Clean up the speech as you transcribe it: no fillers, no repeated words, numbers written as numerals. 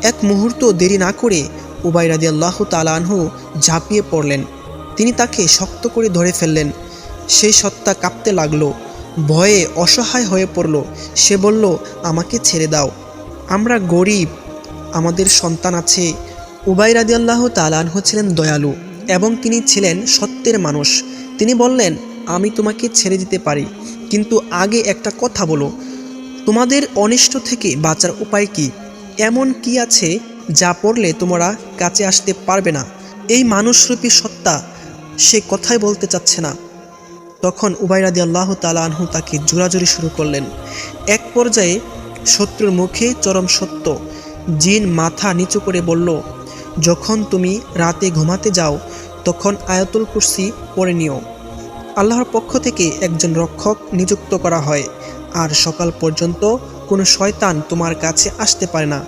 এক মুহূর্ত দেরি না করে উবাই রাদিয়াল্লাহু তাআলা আনহু ঝাঁপিয়ে পড়লেন। তিনি তাকে শক্ত করে ধরে ফেললেন। সেই সত্তা কাঁপতে লাগলো, ভয়ে অসহায় হয়ে পড়ল। সে বলল, আমাকে ছেড়ে দাও, আমরা গরিব, আমাদের সন্তান আছে। উবাই রাদিয়াল্লাহু তাআলা আনহু ছিলেন দয়ালু এবং তিনি ছিলেন সত্যের মানুষ। তিনি বললেন, আমি তোমাকে ছেড়ে দিতে পারি, কিন্তু আগে একটা কথা বলো, তোমাদের অনিষ্ট থেকে বাঁচার উপায় কি? এমন কি আছে যা পড়লে তোমরা কাছে আসতে পারবে না? এই মানুষরূপী সত্তা সে কথাই বলতে চাচ্ছে না। তখন উবাই রাদিয়াল্লাহু তাআলা আনহু তাকে জোরাজুরি শুরু করলেন। এক পর্যায়ে শত্রুর মুখে চরম সত্য। জিন মাথা নিচু করে বলল, যখন তুমি রাতে ঘুমাতে যাও তখন আয়াতুল কুরসি পড়ে নিও। আল্লাহর পক্ষ থেকে একজন রক্ষক নিযুক্ত করা হয়, আর সকাল পর্যন্ত কোনো শয়তান তোমার কাছে আসতে পারে না।